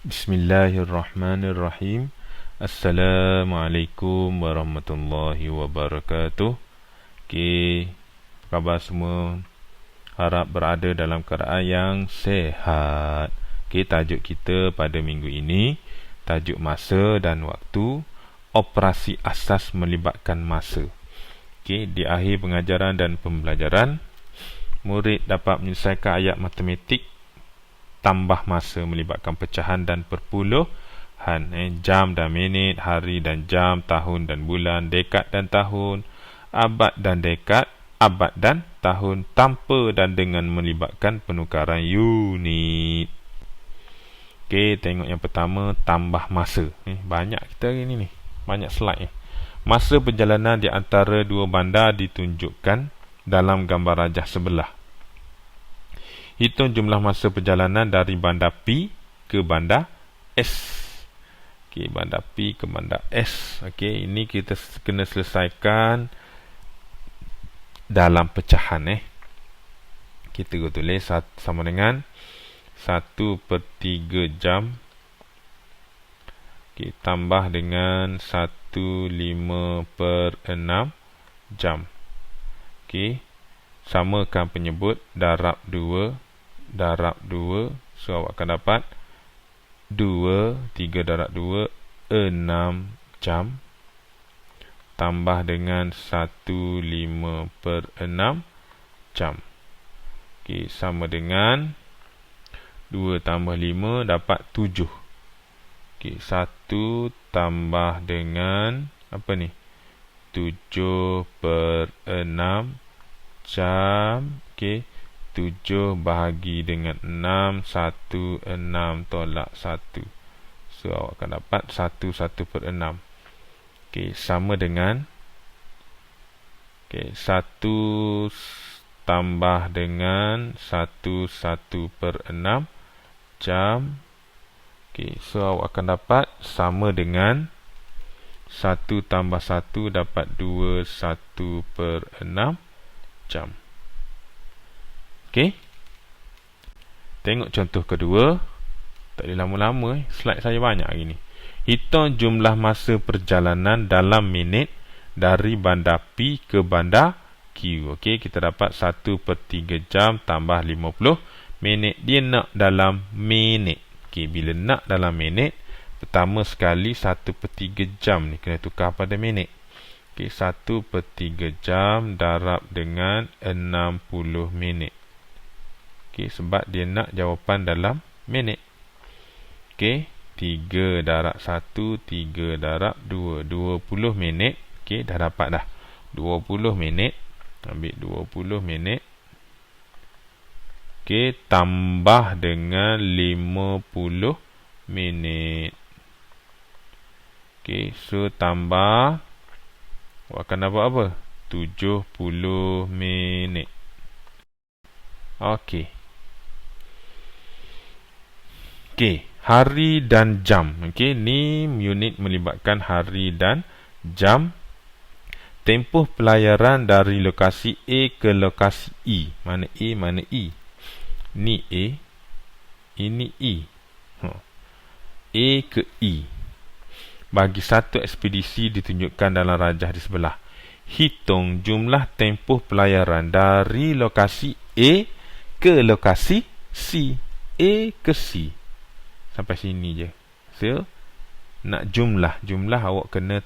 Bismillahirrahmanirrahim. Assalamualaikum warahmatullahi wabarakatuh. Okay, apa khabar semua? Harap berada dalam keadaan yang sehat. Okay, tajuk kita pada minggu ini, tajuk masa dan waktu, operasi asas melibatkan masa. Okay, di akhir pengajaran dan pembelajaran, murid dapat menyelesaikan ayat matematik tambah masa melibatkan pecahan dan perpuluhan, jam dan minit, hari dan jam, tahun dan bulan, dekad dan tahun, abad dan dekad, abad dan tahun, tanpa dan dengan melibatkan penukaran unit. Okey, tengok yang pertama, tambah masa. Banyak kita hari ni, banyak slide. Masa perjalanan di antara dua bandar ditunjukkan dalam gambar rajah sebelah. Hitung jumlah masa perjalanan dari bandar P ke bandar S. Okey, bandar P ke bandar S. Okey, ini kita kena selesaikan dalam pecahan. Kita tulis sama dengan 1/3 jam. Okey, tambah dengan 1/5/6 jam. Okey, samakan penyebut, darab 2, so awak akan dapat 3 darab 2, 6 jam, tambah dengan 1/5/6 jam. Okey, sama dengan 2 tambah 5 dapat 7. Okey, 1 tambah dengan apa ni, 7/6 jam. Okey, 7 bahagi dengan 6, 6 tolak 1. So awak akan dapat 1/6. Okey, sama dengan 1 tambah dengan 1/6 jam. Okey, so awak akan dapat sama dengan 1 tambah 1 dapat 2 1/6 jam. Okey, tengok contoh kedua. Tak boleh lama-lama, slide saya banyak hari ni. Hitung jumlah masa perjalanan dalam minit dari bandar P ke bandar Q. Okey, kita dapat 1/3 jam tambah 50 minit. Dia nak dalam minit. Okey, bila nak dalam minit, pertama sekali 1/3 jam ni kena tukar pada minit. Okey, 1/3 jam darab dengan 60 minit. Okey, sebab dia nak jawapan dalam minit. Okey, 3 darab 1, 3 darab 2, 20 minit. Okey, dah dapat dah 20 minit. Ambil 20 minit. Okey, tambah dengan 50 minit. Okey, so tambah, awak akan dapat apa? 70 minit. Okey. Okey, hari dan jam. Okey, ni unit melibatkan hari dan jam. Tempoh pelayaran dari lokasi A ke lokasi E. Mana A, mana E? Ni A, ini E. A ke E. Bagi satu ekspedisi ditunjukkan dalam rajah di sebelah. Hitung jumlah tempoh pelayaran dari lokasi A ke lokasi C. A ke C. Sampai sini je. So, nak jumlah awak kena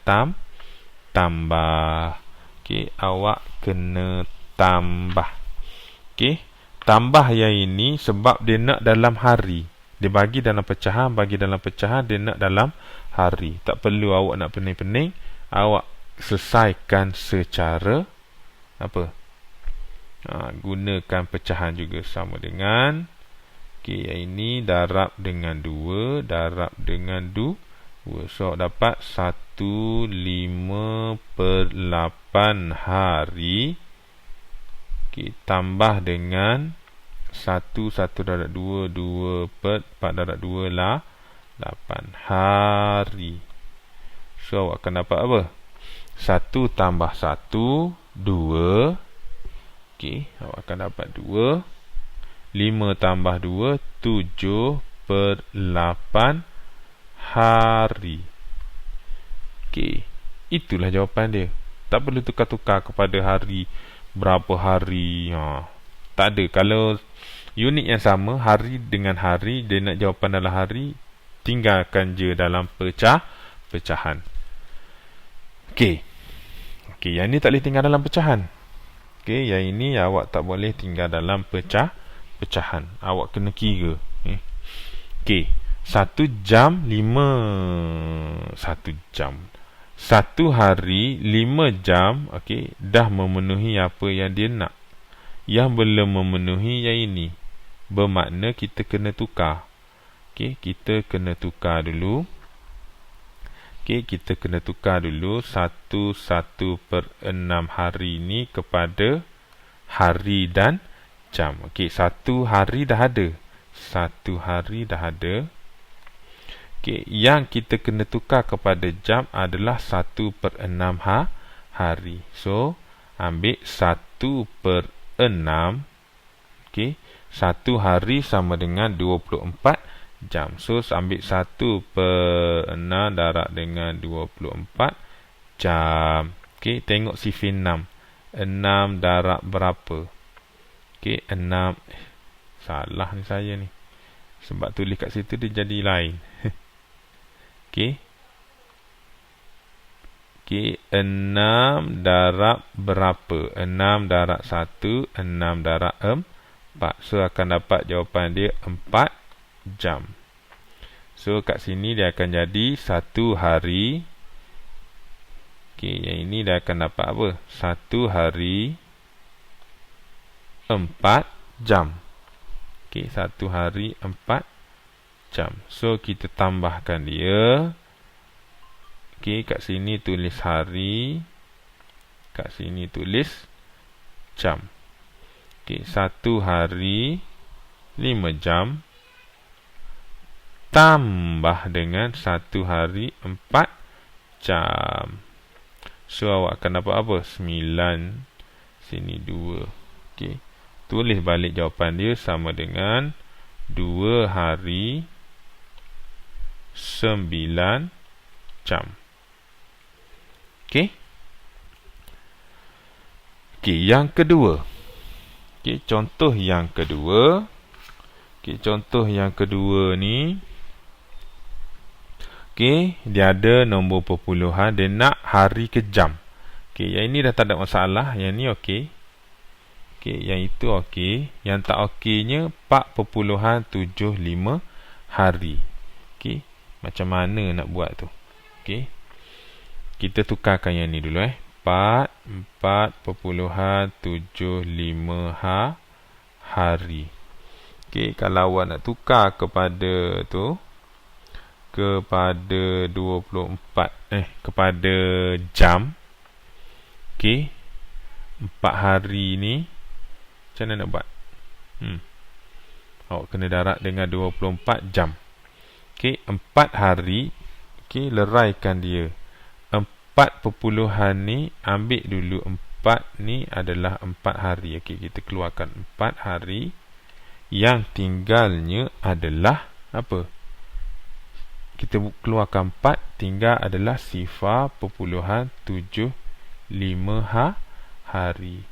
tambah. Okey, awak kena tambah. Okey, tambah yang ini sebab dia nak dalam hari. Dia bagi dalam pecahan, dia nak dalam hari. Tak perlu awak nak pening-pening. Awak selesaikan secara apa? Gunakan pecahan juga, sama dengan yang ini darab dengan 2, darab dengan 2. So dapat 1/5/8 hari. Tambah dengan 1 darab 2, 2/4 darab 2 lah 8 hari. So awak akan dapat apa? 1 tambah 1 2. Okey, awak akan dapat 2. 5 tambah 2, 7 7/8 hari. Okey, itulah jawapan dia. Tak perlu tukar-tukar kepada hari, berapa hari. Tak ada. Kalau unit yang sama, hari dengan hari, dia nak jawapan dalam hari, tinggalkan je dalam pecahan. Okey. Okey, yang ni tak boleh tinggal dalam pecahan. Okey, yang ini awak tak boleh tinggal dalam pecahan. Awak kena kira. Okey, 1 jam 1 jam. 1 hari 5 jam, okey, dah memenuhi apa yang dia nak. Yang belum memenuhi yang ini, bermakna kita kena tukar. Okey, kita kena tukar dulu. Okey, kita kena tukar dulu 1/6 hari ni kepada hari dan jam. Okey, 1 hari dah ada. 1 hari dah ada. Okey, yang kita kena tukar kepada jam adalah 1/6 hari. So, ambil 1/6. Okey, 1 hari sama dengan 24 jam. So, ambil 1/6 darab dengan 24 jam. Okey, tengok sifar 6. 6 darab berapa? Okey, 6. Salah ni saya ni. Sebab tulis kat situ dia jadi lain. Okey. Okey, 6 darab berapa? 6 darab 1, 6 darab 4. So, akan dapat jawapan dia 4 jam. So, kat sini dia akan jadi 1 hari. Okey, yang ini dia akan dapat apa? 1 hari 4 jam. Okey, 1 hari 4 jam. So, kita tambahkan dia. Okey, kat sini tulis hari. Kat sini tulis jam. Okey, 1 hari 5 jam. Tambah dengan 1 hari 4 jam. So, awak akan dapat apa? 9. Sini 2. Okey, tulis balik jawapan dia sama dengan 2 hari 9 jam. Okey. Okey, yang kedua. Okey, contoh yang kedua. Okey, contoh yang kedua ni. Okey, dia ada nombor perpuluhan, dia nak hari ke jam. Okey, yang ini dah tak ada masalah, yang ni okey. Okey, yang itu okey. Yang tak okeynya 4.75 hari. Okey, macam mana nak buat tu? Okey, kita tukarkan yang ni dulu 4.75 hari. Okey, kalau awak nak tukar kepada tu, kepada 24 kepada jam. Okey, 4 hari ni macam mana nak buat? Awak kena darab dengan 24 jam. Okey, 4 hari. Okey, leraikan dia. 4 perpuluhan ni, ambil dulu 4 ni adalah 4 hari. Okey, kita keluarkan 4 hari. Yang tinggalnya adalah apa? Kita keluarkan 4, tinggal adalah 0.75 hari.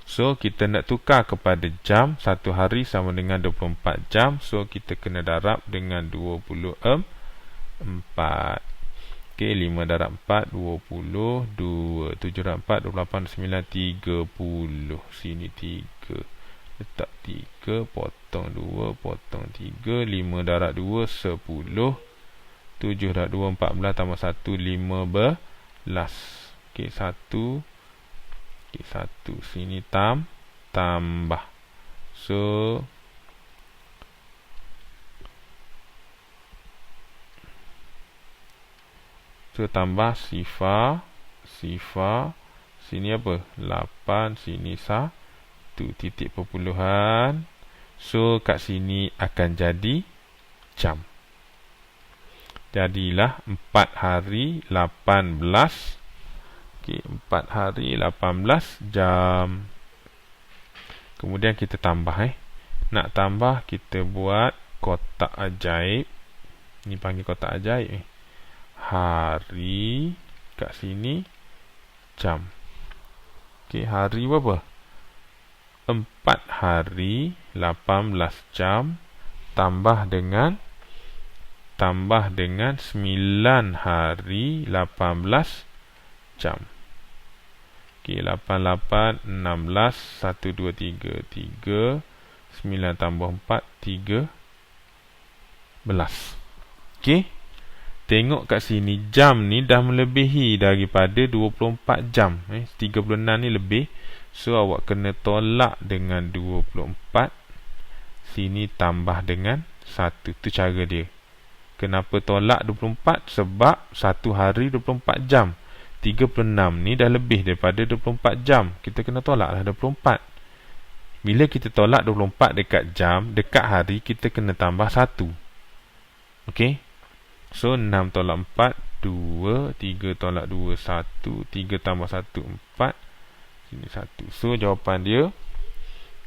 So, kita nak tukar kepada jam. 1 hari sama dengan 24 jam. So, kita kena darab dengan 24. Okey, 5 darab 4, 20. 2, 7 darab 4, 28, 9, 30. Sini 3. Letak 3, potong 2, potong 3. 5 darab 2, 10. 7 darab 2, 14, tambah 1, 15. Okey, 1. Okey, 1. Sini tambah. So, tambah sifar. Sini apa? 8. Sini 1. Titik perpuluhan. So, kat sini akan jadi jam. Jadilah 4 hari 18. Okey, 4 hari 18 jam. Kemudian kita tambah Nak tambah, kita buat kotak ajaib. Ni panggil kotak ajaib ni. Hari kat sini jam. Okey, hari berapa? 4 hari 18 jam tambah dengan 9 hari 18 jam. Okey, 88 16 1 2 3 3 9 tambah 4 13. Okey. Tengok kat sini jam ni dah melebihi daripada 24 jam. 36 ni lebih. So awak kena tolak dengan 24. Sini tambah dengan 1. Tu cara dia. Kenapa tolak 24? Sebab 1 hari 24 jam. 36 ni dah lebih daripada 24 jam. Kita kena tolak lah 24. Bila kita tolak 24 dekat jam, dekat hari, kita kena tambah 1. Okey. So 6 tolak 4 2, 3 tolak 2 1, 3 tambah 1 4. Sini 1. So jawapan dia,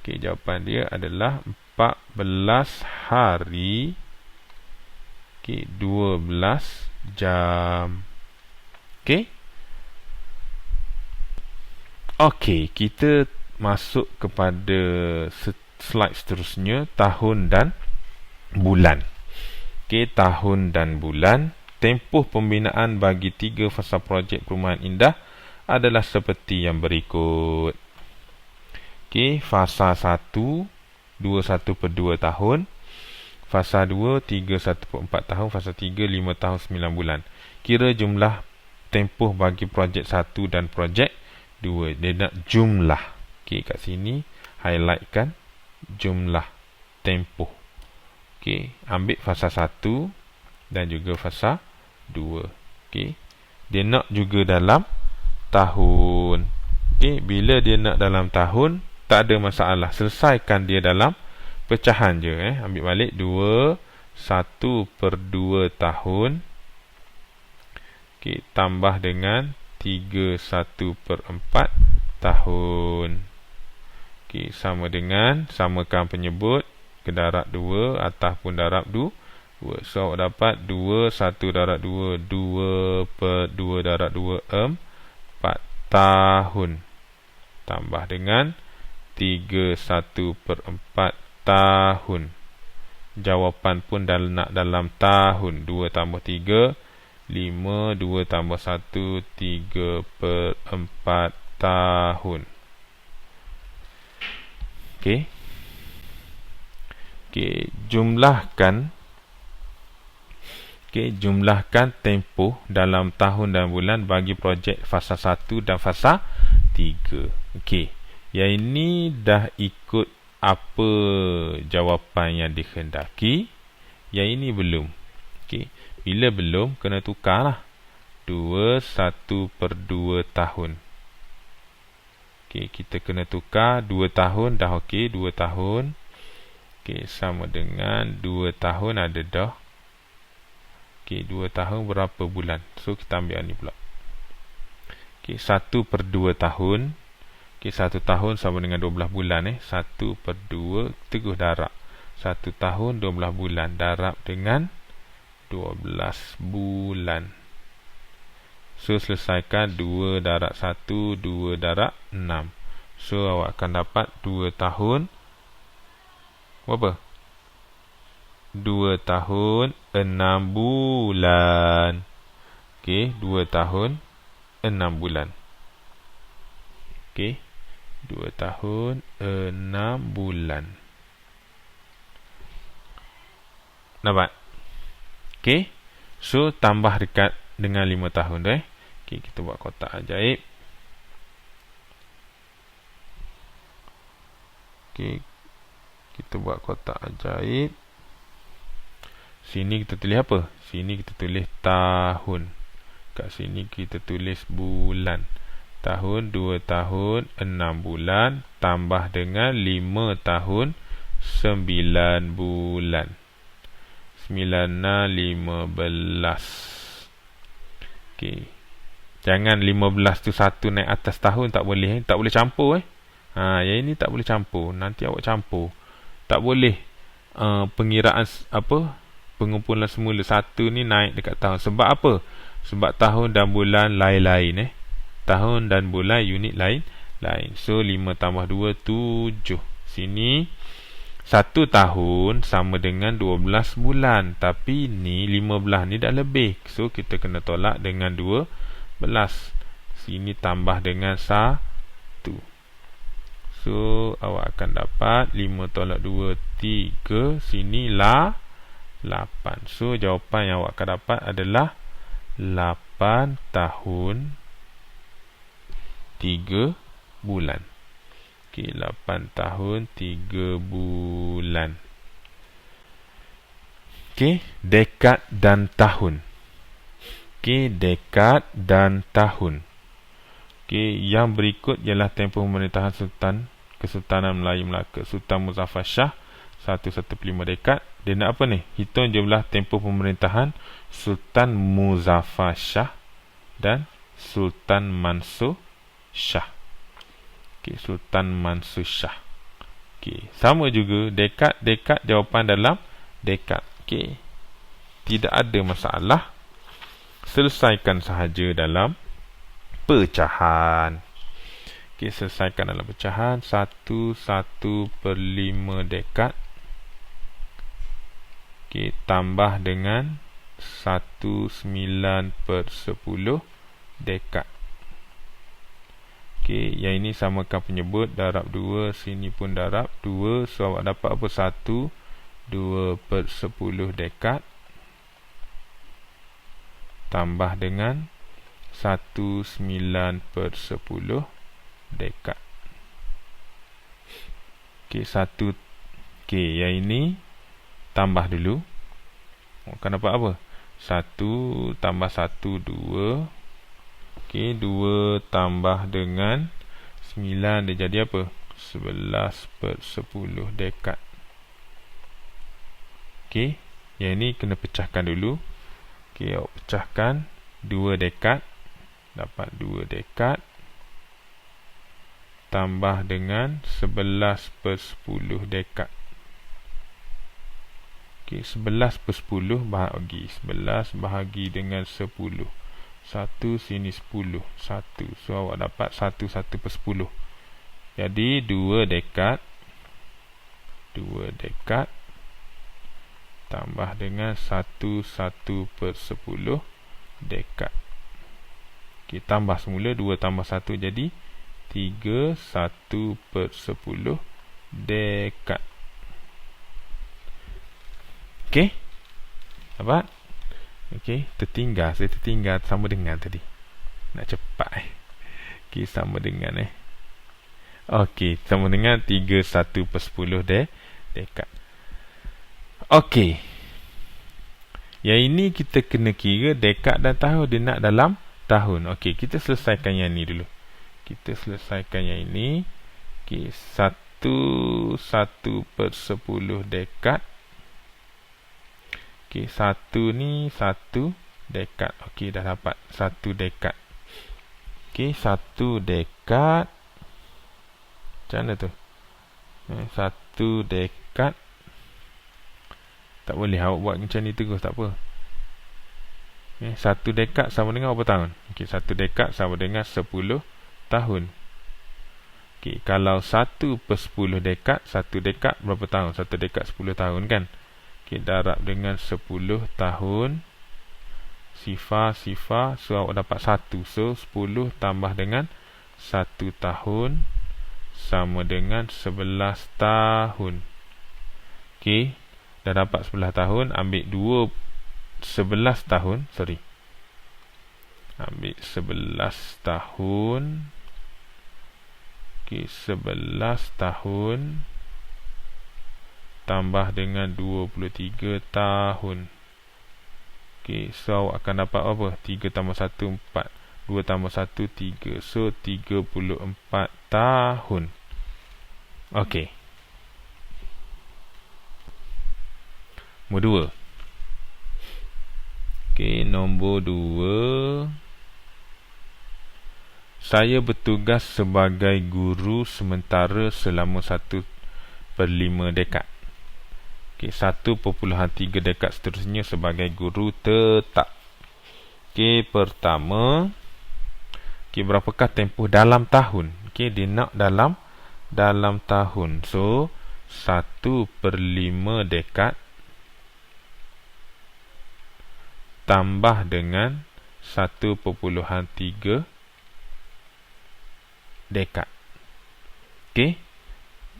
okey, jawapan dia adalah 14 hari, okey, 12 jam. Okey. Okey, kita masuk kepada slide seterusnya, tahun dan bulan. Okey, tahun dan bulan. Tempoh pembinaan bagi 3 fasa projek perumahan indah adalah seperti yang berikut. Okey, fasa 1 21/2 tahun, fasa 2 31/4 tahun, fasa 3 5 tahun 9 bulan. Kira jumlah tempoh bagi projek 1 dan projek 2. Dia nak jumlah. Okey, kat sini highlightkan jumlah tempoh. Okey, ambil fasa 1 dan juga fasa 2. Okey, dia nak juga dalam tahun. Okey, bila dia nak dalam tahun, tak ada masalah. Selesaikan dia dalam pecahan je. Ambil balik 2 1/2 tahun. Okey, tambah dengan 3 1/4 tahun. Okey, sama dengan, samakan penyebut ke darab 2, atas pun darab 2. So awak dapat 2 1 darab 2 2/2 darab 2 4 tahun. Tambah dengan 3 1/4 tahun. Jawapan pun nak dalam tahun. 2 tambah 3 5, 2 tambah 1 3/4 tahun. Okey. Okey, jumlahkan tempoh dalam tahun dan bulan bagi projek fasa 1 dan fasa 3. Okey, yang ini dah ikut apa jawapan yang dikehendaki. Yang ini belum. Okey, bila belum, kena tukarlah. 2 1/2 tahun. Okey, kita kena tukar 2 tahun dah. Okey, 2 tahun. Okey, sama dengan 2 tahun ada dah. Okey, 2 tahun berapa bulan? So kita ambil ni pula. Okey, 1/2 tahun. Okey, 1 tahun sama dengan 12 bulan 1/2 teguh darab. 1 tahun 12 bulan darab dengan 12 bulan. So selesaikan 2 darab 1 2 darab 6. So awak akan dapat 2 tahun berapa? 2 tahun 6 bulan. Okey, 2 tahun 6 bulan. Okey, 2 tahun 6 bulan. Nampak? Okey, so tambah dekat dengan 5 tahun tu. Okey, kita buat kotak ajaib. Okey, kita buat kotak ajaib. Sini kita tulis apa? Sini kita tulis tahun. Kat sini kita tulis bulan. Tahun 2 tahun 6 bulan tambah dengan 5 tahun 9 bulan. 9 15. Okey. Jangan 15 tu 1 naik atas tahun, tak boleh. Tak boleh campur. Yang ini tak boleh campur. Nanti awak campur. Tak boleh pengiraan pengumpulan semula 1 ni naik dekat tahun. Sebab apa? Sebab tahun dan bulan lain-lain tahun dan bulan unit lain. So 5 tambah 2 7. Sini 1 tahun sama dengan 12 bulan, tapi ni 15 ni dah lebih, so kita kena tolak dengan 12. Sini tambah dengan 1. So awak akan dapat 5 tolak 2 3. Sini lah 8. So jawapan yang awak akan dapat adalah 8 tahun 3 bulan. Okey, 8 tahun 3 bulan. Okey, dekad dan tahun. Okey, dekad dan tahun. Okey, yang berikut ialah tempoh pemerintahan Kesultanan Melayu Melaka Sultan Muzaffar Shah 115 dekad. Dia nak apa ni? Hitung jumlah tempoh pemerintahan Sultan Muzaffar Shah dan Sultan Mansur Shah. Okey, Sultan Mansur Shah. Okey, sama juga dekad jawapan dalam dekad. Okey, tidak ada masalah. Selesaikan sahaja dalam pecahan. Okey, selesaikan dalam pecahan. 1/1/5 dekad. Okey, tambah dengan 1/9/10 dekad. Okey, yang ini samakan penyebut, darab 2, sini pun darab 2. So awak dapat apa? 1/2/10 dekad tambah dengan 1/9/10 dekad. Okey, yang ini tambah dulu. Akan dapat apa? 1 tambah 1 2. Okey, 2 tambah dengan 9, dia jadi apa? 11/10 dekad. Okey, yang ini kena pecahkan dulu. Okey, awak pecahkan 2 dekad, dapat 2 dekad tambah dengan 11/10 dekad. Okey, 11/10 bahagi 11 bahagi dengan 10. 1 sini 10. 1. So awak dapat 1/10. Jadi 2 dekad tambah dengan 1/10 dekad. Okey, tambah semula 2 tambah 1 jadi 3/1/10 dekad. Okey, dapat? Okey, saya tertinggal sama dengan tadi. Nak cepat Okey, sama dengan Okey, sama dengan 3/1/10 dekad. Okey, yang ini kita kena kira dekad dan tahun. Dia nak dalam tahun. Okey, kita selesaikan yang ni dulu. Kita selesaikan yang ini. Okey, 1/10 dekad. Okey, 1 ni 1 dekad. Okey, dah dapat 1 dekad. Okey, 1 dekad. Macam mana tu? 1 dekad. Tak boleh awak buat macam ni terus, tak apa. 1 dekad sama dengan berapa tahun? Okey, 1 dekad sama dengan 10 tahun. Okey, kalau 1/10 dekad, 1 dekad berapa tahun? 1 dekad 10 tahun kan? Okey, darab dengan 10 tahun. Sifar. So awak dapat 1. So 10 tambah dengan 1 tahun sama dengan 11 tahun. Okey, dah dapat 11 tahun. Ambil 11 tahun. Ambil 11 tahun. Okey, 11 tahun tambah dengan 23 tahun. Okey, so awak akan dapat apa? 3 tambah 1 4. 2 tambah 1 3. So 34 tahun. Okey, nombor 2. Okey, nombor 2. Saya bertugas sebagai guru sementara selama 1/5 dekad. Okey, 1.3 dekad seterusnya sebagai guru tetap. Okey, pertama, okey, berapakah tempoh dalam tahun? Okey, dia nak dalam tahun. So 1/5 dekad tambah dengan 1.3 dekad. Okey,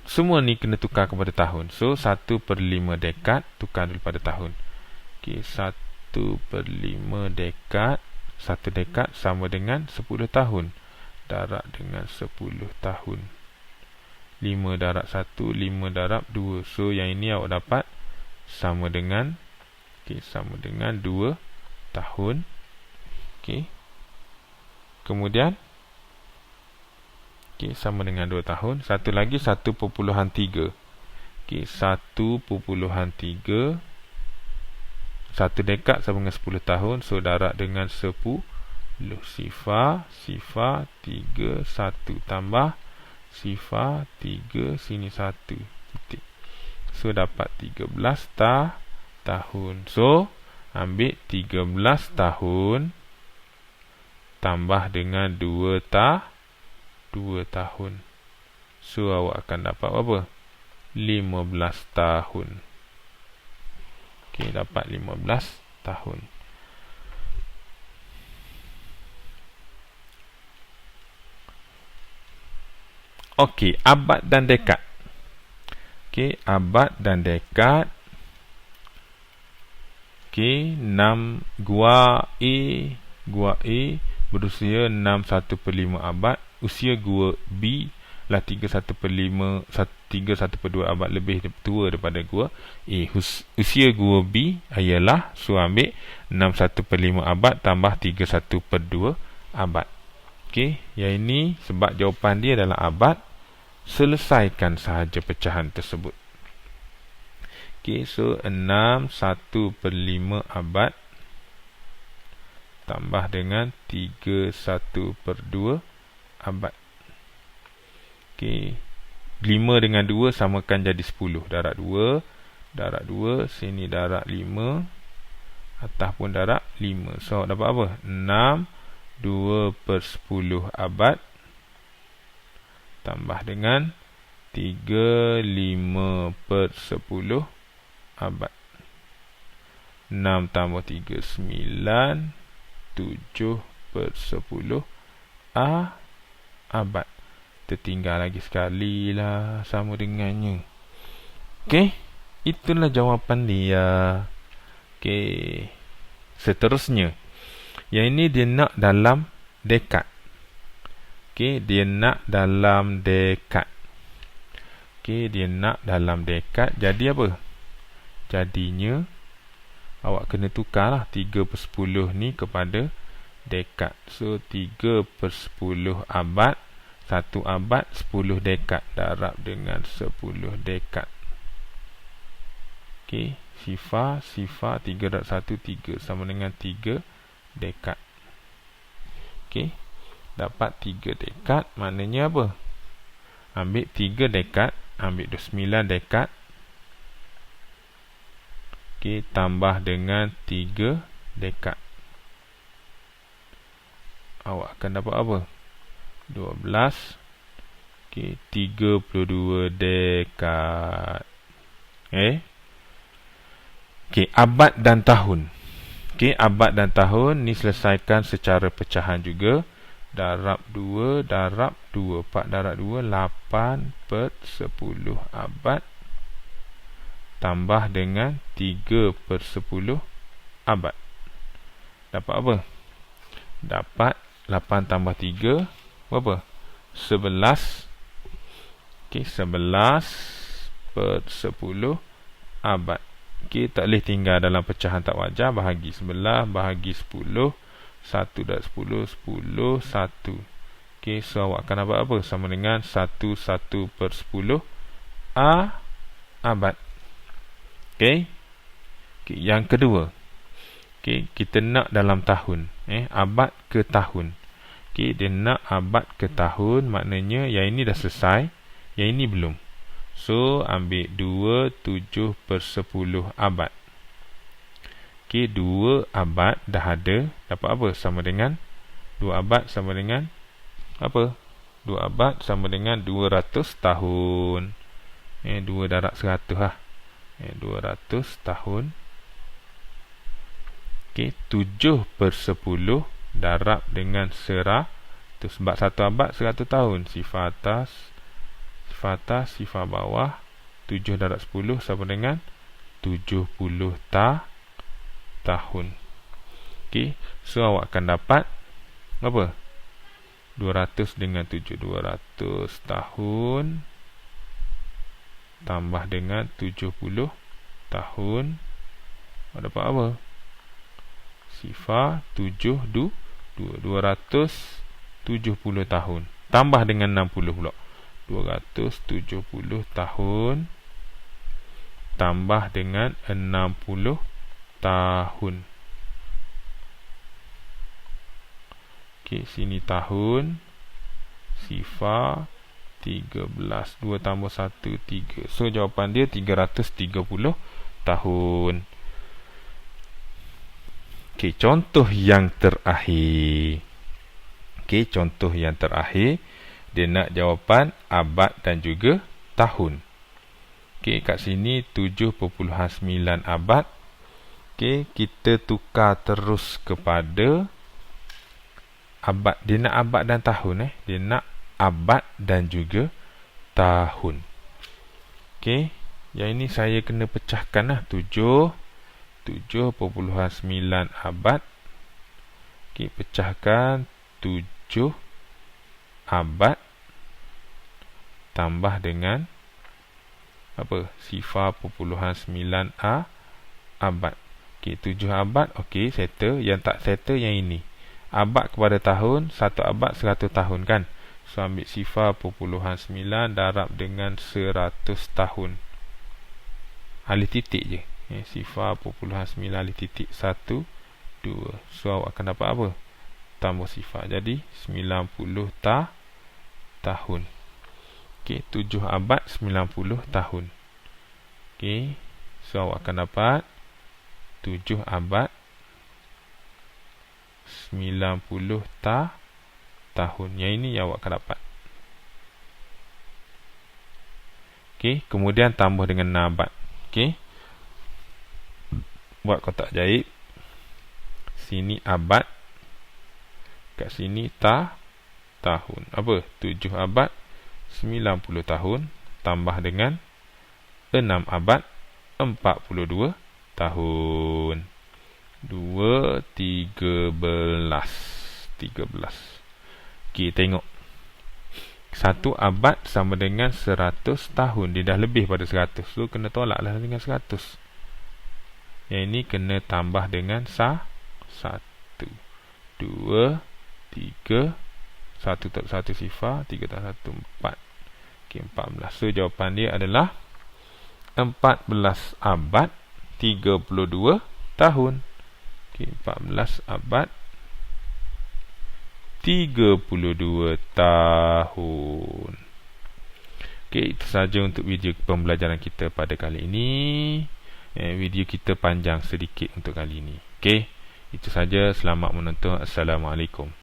semua ni kena tukar kepada tahun. So 1/5 dekad tukar daripada tahun. Okey, 1/5 dekad, 1 dekad sama dengan 10 tahun. Darab dengan 10 tahun. 5 darab 1, 5 darab 2. So yang ini awak dapat sama dengan, okey, sama dengan 2 tahun. Okey, kemudian, okey, sama dengan 2 tahun. Satu lagi 1.3. Okey, 1.3, 1 dekad sama dengan 10 tahun. So darab dengan 10. Sifar 3, 1 tambah sifar 3, sini 1 titik. So dapat 13 tahun. So ambil 13 tahun tambah dengan 2 tahun. So awak akan dapat apa? 15 tahun. Okey, dapat 15 tahun. Okey, abad dan dekad. Okey, abad dan dekad. Okey, 6 gua A berusia 6/1/5 abad. Usia gua B lah 3/1/2 abad, lebih tua daripada gua A. Usia gua B ialah, so ambil 6/1/5 abad tambah 3/1/2 abad. Okey, yang ini sebab jawapan dia adalah abad, selesaikan sahaja pecahan tersebut. Okey, so 6/1/5 abad tambah dengan 3/1/2 abad. Okey, 5 dengan 2 samakan jadi 10. Darab 2, darab 2, sini darab 5, atas pun darab 5. So dapat apa? 6 2/10 abad tambah dengan 3 5/10 abad. 6 tambah 3 9, 7/10 abad. Tertinggal lagi sekali lah sama dengannya. Okey, itulah jawapan dia. Okey, seterusnya, yang ini dia nak dalam dekad. Okey, dia nak dalam dekad. Okey, dia nak dalam dekad. Jadi apa? Jadinya awak kena tukarlah 3/10 ni kepada dekad. So 3/10 abad, 1 abad 10 dekad, darab dengan 10 dekad. Okey, sifar 3 darab 1, 3 sama dengan 3 dekad. Okey, dapat 3 dekad. Maknanya apa? Ambil 3 dekad, ambil 29 dekad. Okey, tambah dengan 3 dekad. Awak akan dapat apa? 12. Okey, 32 dekad. Okey, abad dan tahun. Okey, abad dan tahun ni selesaikan secara pecahan juga. Darab 2, darab 2. 4 darab 2, 8/10 abad. Tambah dengan 3/10 abad. Dapat apa? Dapat 8 tambah 3, berapa? 11. Okey, 11/10 abad. Okey, tak boleh tinggal dalam pecahan tak wajar. Bahagi 11, bahagi 10. 1 darab 10, 10, 1. Okey, so awak akan dapat apa? Sama dengan 1/10 abad. Okey. Okey, yang kedua. Okey, kita nak dalam tahun. Abad ke tahun. Okey, dia nak abad ke tahun. Maknanya yang ini dah selesai, yang ini belum. So ambil 27/10 abad. Okey, 2 abad dah ada. Dapat apa? Sama dengan 2 abad sama dengan apa? 2 abad sama dengan 200 tahun. 2 darab 100 lah. 200 tahun. Okey, 7/10 darab dengan 100. Sebab 1 abad 100 tahun. Sifar atas, sifar bawah. 7 darab 10 sama dengan 70 tahun. Okey, so awak akan dapat apa? 200 dengan 7, 200 tahun tambah dengan 70 tahun. Awak dapat apa? Sifar 270 tahun tambah dengan 60 pula. 270 tahun tambah dengan 60 tahun. Okey, sini tahun. Sifar 13. 2 tambah 1, 3. So jawapan dia 330 tahun. Okey, contoh yang terakhir. Okey, contoh yang terakhir. Dia nak jawapan abad dan juga tahun. Okey, kat sini 7.9 abad. Okey, kita tukar terus kepada abad. Dia nak abad dan tahun. Dia nak abad dan juga tahun. Okey, yang ini saya kena pecahkan lah. 7.9 abad. Okey, pecahkan 7 abad tambah dengan apa? Sifar 0.9 abad. Okey, 7 abad. Okey, settle. Yang tak settle yang ini. Abad kepada tahun, 1 abad 100 tahun kan? So ambil sifar 0.9 darab dengan 100 tahun. Alih titik je. Sifar 0.9 alih titik 1, 2. So awak akan dapat apa? Tambah sifar. Jadi 90 tahun. Okey, 7 abad 90 tahun. Okey, so awak akan dapat 7 abad 90 tahun. Yang ini yang awak akan dapat. Okey, kemudian tambah dengan 6 abad. Okey, buat kotak ajaib. Sini abad, kat sini tahun. Apa? 7 abad 90 tahun tambah dengan 6 abad 42 tahun. 2, 13. Okey, tengok. 1 abad sama dengan 100 tahun. Dia dah lebih pada 100. So, kena tolaklah dengan 100. Yang ini kena tambah dengan 1. 2, 3. 1 tak 1 sifar. 3 tak 1, 4. Okey, 14. So, jawapan dia adalah 14 abad 32 tahun. Okey, 14 abad 32 tahun. Okey, itu saja untuk video pembelajaran kita pada kali ini. Video kita panjang sedikit untuk kali ini. Okey, itu saja. Selamat menonton. Assalamualaikum.